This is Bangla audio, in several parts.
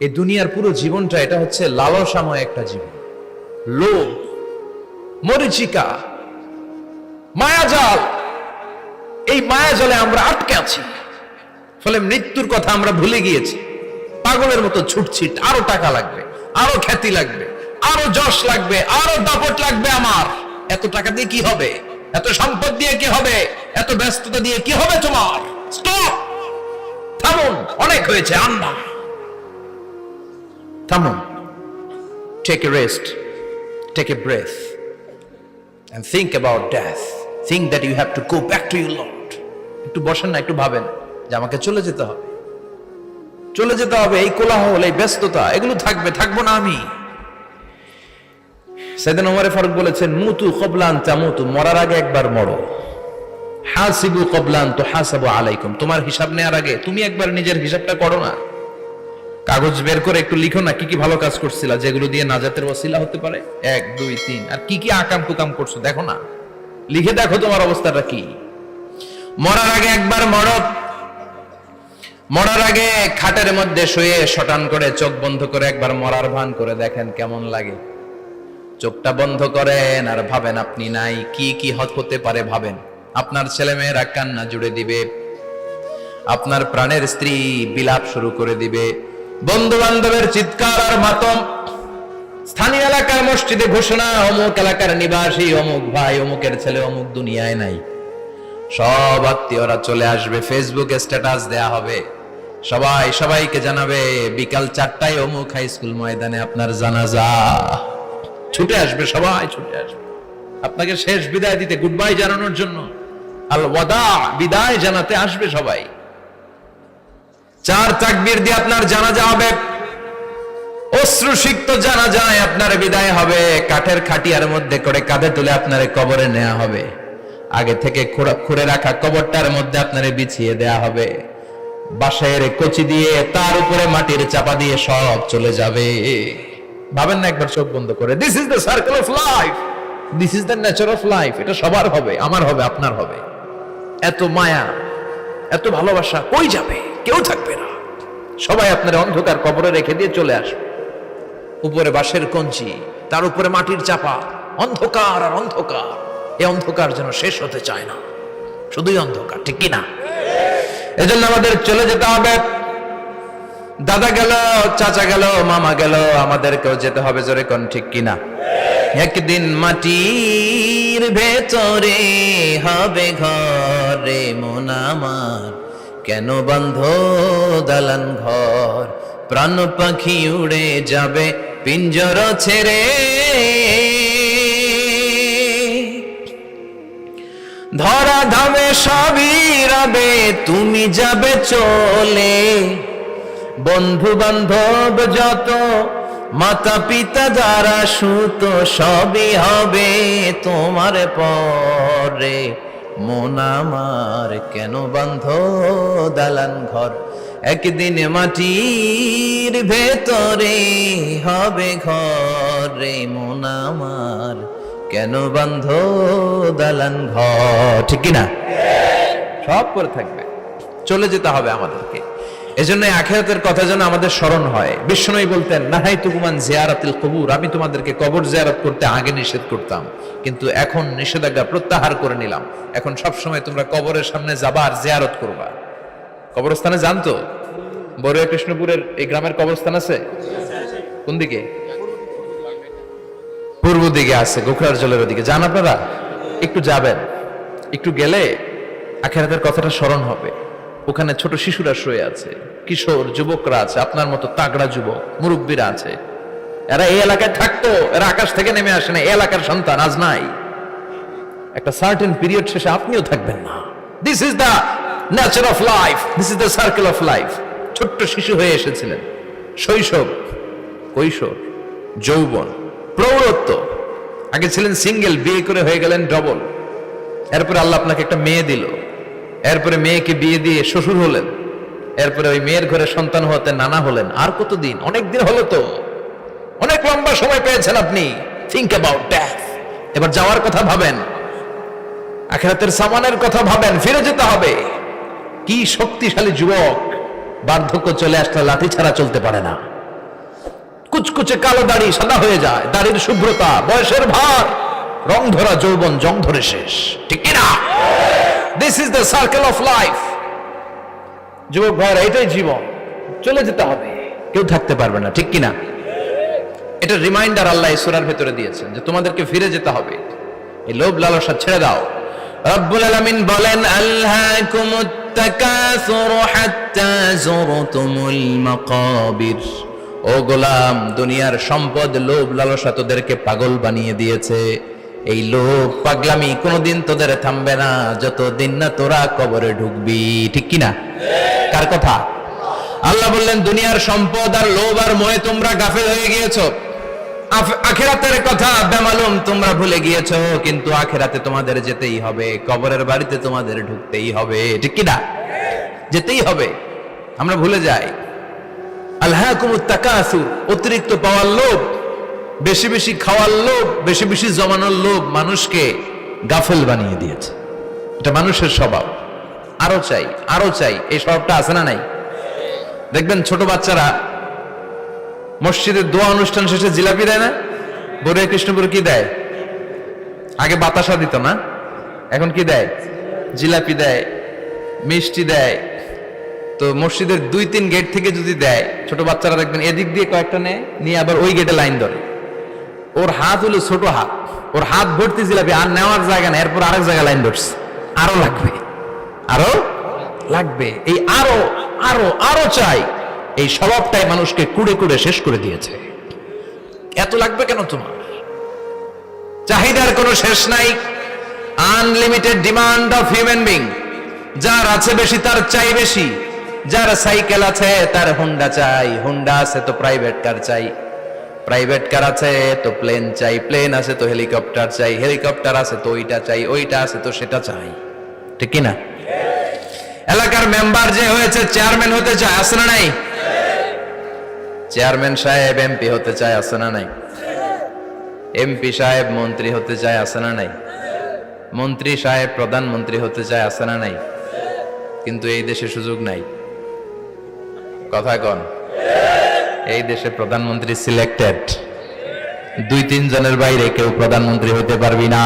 এই দুনিয়ার পুরো জীবনটা এটা হচ্ছে লালসাময় একটা জীবন, লোভ, মরিচিকা, মায়াজাল। এই মায়াজালে আমরা আটকে আছি, ফলে মৃত্যুর কথা আমরা ভুলে গিয়েছি। পাগলের মতো ছুটছি, আরো টাকা লাগবে, আরো খ্যাতি লাগবে, আরো যশ লাগবে, আরো দাপট লাগবে। আমার এত টাকা দিয়ে কি হবে, এত সম্পদ দিয়ে কি হবে, এত ব্যস্ততা দিয়ে কি হবে তোমার? স্টপ, থামুন, অনেক হয়েছে, আন্না, থামুন। Take a rest, take a breath and think about death. Think that you have to go back to your Lord. একটু বসেন না, একটু ভাবেন যে আমাকে চলে যেতে হবে, চলে যেতে হবে। এই কোলাহল, এই ব্যস্ততা, এগুলো থাকবে, থাকবো না আমি। সাইয়েদনা ওমর ফারুক বলেছেন, মুতু ক্বাবলা আন তামুতু, মরার আগে একবার মরো। হাসিবু ক্বাবলা আন তুহাসাবু আলাইকুম, তোমার হিসাব নেওয়ার আগে তুমি একবার নিজের হিসাবটা করো না। কাগজ বের করে একটু লিখো না কি কি ভালো কাজ করছিলা, যেগুলো দিয়ে নাজাতের ওসিলা হতে পারে, 1 2 3, আর কি কি আকাম কুকাম করছো দেখো না, লিখে দেখো তোমার অবস্থাটা কি। মরার আগে একবার মরো। মরার আগে খাটের মধ্যে শুয়ে শটান করে চোখ বন্ধ করে একবার মরার ভান করে দেখেন কেমন লাগে। চোখটা বন্ধ করেন আর ভাবেন আপনি নাই, কি কি হতে পারে ভাবেন। আপনার ছেলে মেয়েরা কান্না জুড়ে দিবে, আপনার প্রাণের স্ত্রী বিলাপ শুরু করে দিবে, বন্ধু বান্ধবের চিৎকার আর মাতম, স্থানীয় এলাকার মসজিদে ঘোষণা, অমুক এলাকার নিবাসী অমুক ভাই অমুকের ছেলে অমুক দুনিয়ায় নাই। সব আত্মীয়রা চলে আসবে, ফেসবুকে স্ট্যাটাস দেয়া হবে, সবাই সবাইকে জানাবে বিকাল 4টায় অমুক হাই স্কুল ময়দানে আপনার জানাজা। ছুটে আসবে, সবাই ছুটে আসবে আপনাকে শেষ বিদায় দিতে, গুড বাই জানানোর জন্য, আল ওয়াদা, বিদায় জানাতে আসবে সবাই। 4 তাকবীর দিয়ে আপনার জানাজা হবে, অশ্রুসিক্ত জানাজায় আপনার বিদায় হবে। কাঠের খাটিয়ার মধ্যে করে কাঁধে তুলে আপনার কবরে নেওয়া হবে, আগে থেকে খুঁড়ে রাখা কবরটার মধ্যে আপনার বিছিয়ে দেয়া হবে, বাঁশের কচি দিয়ে তার উপরে মাটির চাপা দিয়ে সব চলে যাবে। ভাবেন না একবার চোখ বন্ধ করে, this is the circle of life, this is the nature of life. এটা সবার হবে, আমার হবে, আপনার হবে। এত মায়া, এত ভালোবাসা কই যাবে? কেউ থাকবে না, সবাই আপনার অন্ধকার কবরে রেখে দিয়ে চলে আসবে। উপরে বাঁশের কঞ্চি, তার উপরে মাটির চাপা, অন্ধকার আর অন্ধকার। এই অন্ধকার যেন শেষ হতে চায় না, শুধুই অন্ধকার, ঠিক কিনা? এজন্য আমাদের চলে যেতে হবে। দাদা গেল, চাচা গেল, মামা গেল, আমাদেরকেও যেতে হবে, জোরে কোন ঠিক কিনা? একদিন মাটির ভেতরে হবে ঘরে মন আমার, কেন বন্ধ দালান ঘর, প্রাণ পাখি উড়ে যাবে পিঞ্জর ছেড়ে, ধরা ধামে সবই রবে তুমি যাবে চলে, বন্ধু বান্ধব যত, মাতা পিতা যারা সুত, সবই হবে তোমার পরে, মন আমার কেন বন্ধ দালান ঘর, একদিন মাটির ভেতরে হবে ঘরে মন আমার, কেন বন্ধ দালান ঘর, ঠিক কিনা? সব করে থাকবে, চলে যেতে হবে আমাদেরকে। এজন্য আখিরাতের কথা যেন আমাদের স্মরণ হয়। বিশ্বনবী বলতেন, নাহাইতুকুমান জিয়ারাতিল কবুর, আমি তোমাদেরকে কবর জিয়ারত করতে আগে নিষেধ করতাম, কিন্তু এখন নিষেধাজ্ঞা প্রত্যাহার করে নিলাম। এখন সব সময় তোমরা কবরের সামনে যাবা আর জিয়ারত করবা। কবরস্থানে জানতো বড়ুয়া কৃষ্ণপুরের এই গ্রামের কবরস্থান আছে কোন দিকে? পূর্ব দিকে আছে, গোখরার জলের ওদিকে। যান আপনারা, একটু যাবেন, একটু গেলে আখিরাতের কথাটা স্মরণ হবে। ওখানে ছোট শিশুরা শুয়ে আছে, কিশোর যুবকরা আছে, আপনার মতো তাগড়া যুবক, মুরব্বীরা আছে। এরা এই এলাকায় থাকতো, এরা আকাশ থেকে নেমে আসে না, এই এলাকার সন্তান, আজ নাই। একটা সার্টেন পিরিয়ড শেষে আপনিও থাকবেন না। This is the nature of life, this is the circle of life. ছোট্ট শিশু হয়ে এসেছিলেন, শৈশব, কৈশোর, যৌবন, প্রৌঢ়ত্ব। আগে ছিলেন সিঙ্গেল, বিয়ে করে হয়ে গেলেন ডবল। এরপরে আল্লাহ আপনাকে একটা মেয়ে দিল, এরপরে মেয়েকে বিয়ে দিয়ে শ্বশুর হলেন, এরপরে ওই মেয়ের ঘরে সন্তান হতে নানা হলেন। আর কতদিন? অনেক দিন হলো তো, অনেক লম্বা সময় পেয়েছেন আপনি। Think about death. এবার যাওয়ার কথা ভাবেন, আখিরাতের সামানের কথা ভাবেন, ফিরে যেতে হবে। কি শক্তিশালী যুবক, বার্ধক্য চলে আসলে লাঠি ছাড়া চলতে পারে না। কুচকুচে কালো দাড়ি সাদা হয়ে যায়, দাড়ির শুভ্রতা, বয়সের ভার, রং ধরা যৌবন জং ধরে শেষ, ঠিক কিনা? This is the circle of life. যুবক ভাইরা, এটাই জীবন, চলে যেতে হবে, কেউ থাকতে পারবে না, ঠিক কিনা? এটা রিমাইন্ডার আল্লাহ এই সূরার ভেতরে দিয়েছেন যে তোমাদেরকে ফিরে যেতে হবে, এই লোভ লালসা ছেড়ে দাও। রব্বুল আলামিন বলেন, আলহাকুমুত তাকাসুর হাত্তা যুরতুমুল মাকাবির। ও গোলাম, দুনিয়ার সম্পদ, লোভ লালসা তোদেরকে পাগল বানিয়ে দিয়েছে। এই লোভ পাগলামি কোনোদিন তোদের থামবে না যতদিন না তোরা কবরে ঢুকবি, ঠিক কিনা? কার কথা? আল্লাহ বললেন, দুনিয়ার সম্পদ আর লোভ আর মোহে তোমরা গাফেল হয়ে গিয়েছো। আখিরাতের কথা বেমালুম তোমরা ভুলে গিয়েছো, কিন্তু আখিরাতে তোমাদের যেতেই হবে, কবরের বাড়িতে তোমাদের ঢুকতেই হবে, ঠিক কিনা? যেতেই হবে, আমরা ভুলে যাই। আলহাকুমুত তাকাসুর, অতিরিক্ত পাওয়ার লোভ, বেশি বেশি খাওয়ার লোভ, বেশি বেশি জমানোর লোভ মানুষকে গাফেল বানিয়ে দিয়েছে। এটা মানুষের স্বভাব, আরো চাই আরো চাই, এই স্বভাবটা আছে না নাই? দেখবেন ছোট বাচ্চারা মসজিদের দোয়া অনুষ্ঠান শেষে জিলাপি দেয় না? বড়ুয়া কৃষ্ণপুর কি দেয়? আগে বাতাসা দিত না, এখন কি দেয়? জিলাপি দেয়, মিষ্টি দেয়। তো মসজিদের 2-3 গেট থেকে যদি দেয়, ছোট বাচ্চারা দেখবেন এদিক দিয়ে কয়েকটা নিয়ে আবার ওই গেটে লাইন ধরে। ওর হাত হলো ছোট হাত, ওর হাত ভর্তি জিলাপি, আর নেওয়ার জায়গা না, এরপর আরেক জায়গায় লাইন ধরছে, আরো লাগবে আরো লাগবে, এই আরো আরো আরো চাই, এই স্বভাবটাই মানুষকে কুড়ে কুড়ে শেষ করে দিয়েছে। এত লাগবে কেন তোমার? চাহিদার কোনো শেষ নাই, unlimited demand of human being. যার আছে বেশি তার চাই বেশি, যার সাইকেল আছে তার হুন্ডা চাই, হুন্ডা আছে তো প্রাইভেট কার চাই, প্রাইভেট কার আছে তো প্লেন চাই, প্লেন আছে তো হেলিকপ্টার চাই, হেলিকপ্টার আছে তো ওইটা চাই, ওইটা আছে তো সেটা চাই, ঠিক কিনা? এলাকার মেম্বার যে হয়েছে চেয়ারম্যান হতে চায়, আছে না নাই? চেয়ারম্যান সাহেব এমপি হতে চায়, আছে না নাই? এমপি সাহেব মন্ত্রী হতে চায়, আছে না নাই? মন্ত্রী সাহেব প্রধানমন্ত্রী হতে চায়, আছে না নাই? কিন্তু এই দেশে সুযোগ নাই, কথা কন। এই দেশে প্রধানমন্ত্রী সিলেক্টেড, 2-3 জনের বাইরে কেউ প্রধানমন্ত্রী হতে পারবি না,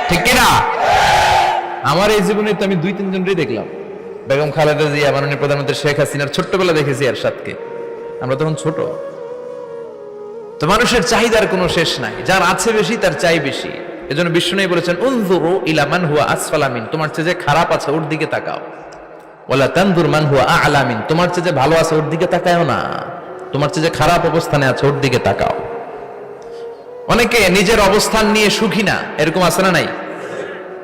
ঠিক কিনা? আমার এই জীবনে তো আমি 2-3 জনই দেখলাম। বেগম খালেদা জিয়া, মাননীয় প্রধানমন্ত্রী শেখ হাসিনার ছোট্টবেলা দেখেছি এরশাদকে, আমরা তখন ছোট। তো মানুষের চাহিদার কোনো শেষ নাই, যার আছে বেশি তার চাই বেশি। এজন্য বিষ্ণু বলেছেন, উনজুরু ইলা মান হুয়া আসফালা মিন, তোমার চেয়ে যে খারাপ আছে ওর দিকে তাকাও। ওয়ালা তানজুর মান হুয়া আ'লা মিন, তোমার চেয়ে যে ভালো আছে ওর দিকে তাকায়ও না, তোমার চেয়ে যে খারাপ অবস্থানে আছে ওর দিকে তাকাও। অনেকে নিজের অবস্থান নিয়ে সুখী না, এরকম আছে না নাই?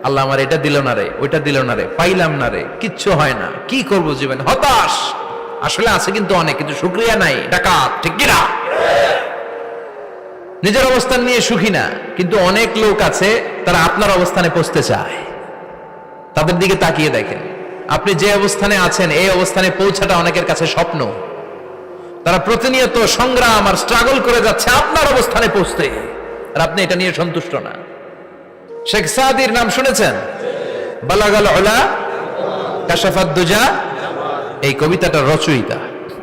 আল্লাহ আমার এটা দিল না রে, ওইটা দিল না রে, পাইলাম না রে, কিচ্ছু হয় না, কি করব জীবনে, হতাশ। আসলে আছে কিন্তু অনেক, কিন্তু শুকরিয়া নাই, ডাকাত, ঠিক কিনা? নিজের অবস্থান নিয়ে সুখী না, কিন্তু অনেক লোক আছে তারা আপনার অবস্থানে পৌঁছতে চায়। তাদের দিকে তাকিয়ে দেখেন, আপনি যে অবস্থানে আছেন এই অবস্থানে পৌঁছাটা অনেকের কাছে স্বপ্ন। তারা প্রতিনিয়ত সংগ্রাম আর স্ট্রাগল করে যাচ্ছে আপনার অবস্থানে পৌঁছতে, আর আপনি এটা নিয়ে সন্তুষ্ট না। শেখ সাদির নাম শুনেছেন? বালাগাল উলা কাশাফাত দুজা, এই কবিতাটার রচয়িতা,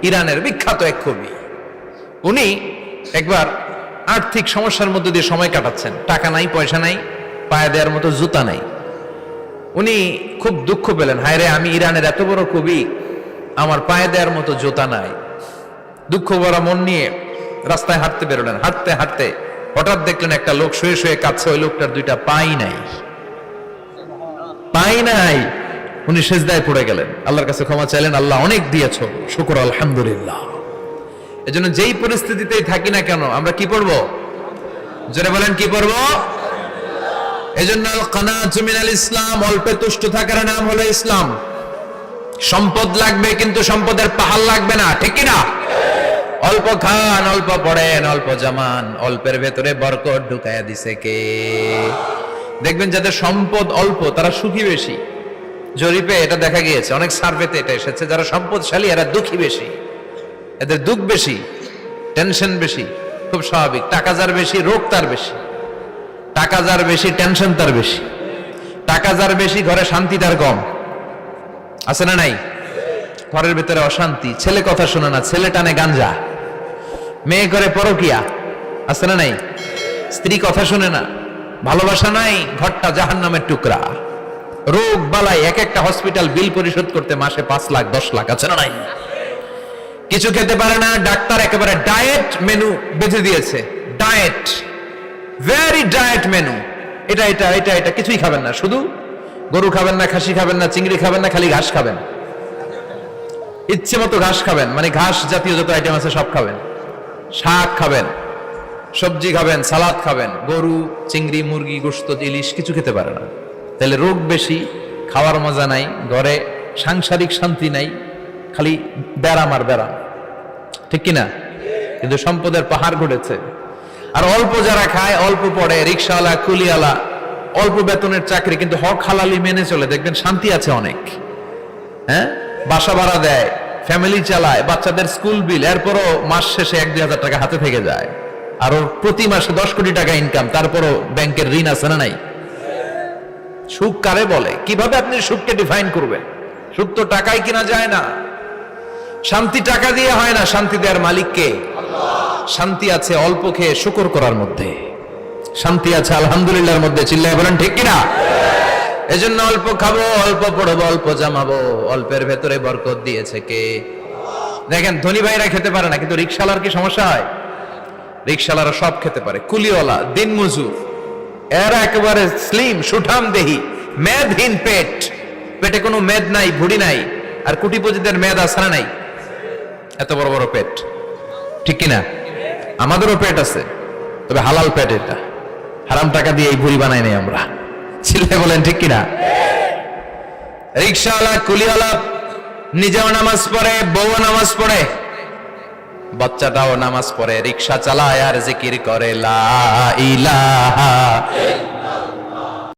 ইরানের বিখ্যাত এক কবি। উনি একবার আর্থিক সমস্যার মধ্যে দিয়ে সময় কাটাচ্ছেন, টাকা নাই, পয়সা নাই, পায়ে দেওয়ার মতো জুতা নাই। উনি খুব দুঃখ পেলেন, হায় রে, আমি ইরানের এত বড় কবি, আমার পায়ে দেওয়ার মতো জুতা নাই। দুঃখ ভরা মন নিয়ে রাস্তায় হাঁটতে বেরোলেন। হাঁটতে হাঁটতে হঠাৎ দেখলেন একটা লোক শুয়ে শুয়ে কাঁদছে, ওই লোকটার 2টা পাই নাই, পাই নাই। উনি সেজদায় পড়ে গেলেন, আল্লাহর কাছে ক্ষমা চাইলেন, আল্লাহ অনেক দিয়েছো, শুকর আলহামদুলিল্লাহ। এজন্য যেই পরিস্থিতিতেই থাকি না কেন আমরা কি পড়বো? জোরে বলেন, কি পড়বো? এজন্য আল কানাতু মিনাল ইসলাম, অল্পে তুষ্ট থাকার নাম হলো ইসলাম। সম্পদ লাগবে কিন্তু সম্পদের পাহাড় লাগবে না, ঠিক কি না? অল্প খান, অল্প পড়েন, অল্প জামান, অল্পের ভেতরে বরকত ঢুকায়া দিছে কে? দেখবেন যাদের সম্পদ অল্প তারা সুখী বেশি। জরিপে এটা দেখা গিয়েছে, অনেক সার্ভেতে এটা এসেছে, যারা সম্পদশালী এরা দুঃখী বেশি, এদের দুঃখ বেশি, টেনশন বেশি। খুব স্বাভাবিক, টাকা যার বেশি রোগ তার বেশি, টাকা যার বেশি টেনশন তার বেশি, টাকা যার বেশি ঘরে শান্তি তার কম, আছে না নাই? ঘরের ভিতরে অশান্তি, ছেলে কথা শোনে না, ছেলে টানে গাঞ্জা, মেয়ে করে পরকিয়া, আছে না নাই? স্ত্রী কথা শুনে না, ভালোবাসা নাই, ঘরটা জাহান্নামের টুকরা। রোগ বালাই, এক একটা হসপিটাল বিল পরিশোধ করতে মাসে 5 লাখ 10 লাখ, আছে না নাই? কিছু খেতে পারে না, ডাক্তার একেবারে ডায়েট মেনু বেঁধে দিয়েছে। ডায়েট, ভেরি ডায়েট মেনু, এটা এটা এটা এটা কিছুই খাবেন না, শুধু গরু খাবেন না, খাসি খাবেন না, চিংড়ি খাবেন না, খালি ঘাস খাবেন, ইচ্ছে মতো ঘাস খাবেন, মানে ঘাস জাতীয় যত আইটেম আছে সব খাবেন, শাক খাবেন, সবজি খাবেন, সালাদ খাবেন। গরু, চিংড়ি, মুরগি, গোশত, ইলিশ কিছু খেতে পারে না। তাহলে রোগ বেশি, খাওয়ার মজা নাই, ঘরে সাংসারিক শান্তি নাই, খালি ব্যারাম আর ব্যারাম, ঠিক কিনা? কিন্তু সম্পদের পাহাড় ঘটেছে। আর অল্প যারা খায়, অল্প পড়ে, রিক্সাওয়ালা, কুলিওয়ালা, অল্প বেতনের চাকরি, কিন্তু হক হালালি মেনে চলে, দেখবেন শান্তি আছে অনেক। হ্যাঁ, বাসা ভাড়া দেয়, ফ্যামিলি চালায়, বাচ্চাদের স্কুল বিল, এরপরও মাস শেষে 1-2 হাজার টাকা হাতে থেকে যায়। আর ওর প্রতি মাসে 10 কোটি টাকা ইনকাম, তারপরও ব্যাংকের ঋণ আছে না নাই? সুখ কারে বলে? কিভাবে আপনি সুখকে ডিফাইন করবেন? সুখ তো টাকায় কিনা যায় না, শান্তি টাকা দিয়ে হয় না, শান্তি দেওয়ার মালিক কে? শান্তি আছে অল্প খেয়ে শুকর করার মধ্যে, শান্তি আছে আলহামদুলিল্লাহর মধ্যে। চিল্লায় বলেন ঠিক কিনা? এজন্য অল্প খাবো, অল্প পড়বো, অল্প জামাবো, অল্পের ভেতরে বরকত দিয়েছে কে? দেখেন, ধনী ভাইরা খেতে পারে না, কিন্তু রিক্সাওয়ালার কি সমস্যা হয়? রিক্সাওয়ালারা সব খেতে পারে, কুলিওয়ালা, দিনমজুর, এরা একেবারে স্লিম সুঠাম দেহি, মেদহীন পেট, পেটে কোনো মেদ নাই, ভুড়ি নাই। আর কোটিপতিদের মেদ আছে না নাই? এত বড় বড় পেট, ঠিক কিনা? আমাদেরও পেট আছে, তবে হালাল পেট, এটা হারাম টাকা দিয়ে এই ভুড়ি বানাই নাই আমরা। ছেলে বলেন ঠিক কিনা? রিক্সাওয়ালা, কুলিওয়ালা নিজেও নামাজ পড়ে, বউও নামাজ পড়ে, বাচ্চাটাও নামাজ পড়ে, রিক্সা চালায় আর জিকির করে লা ইলাহা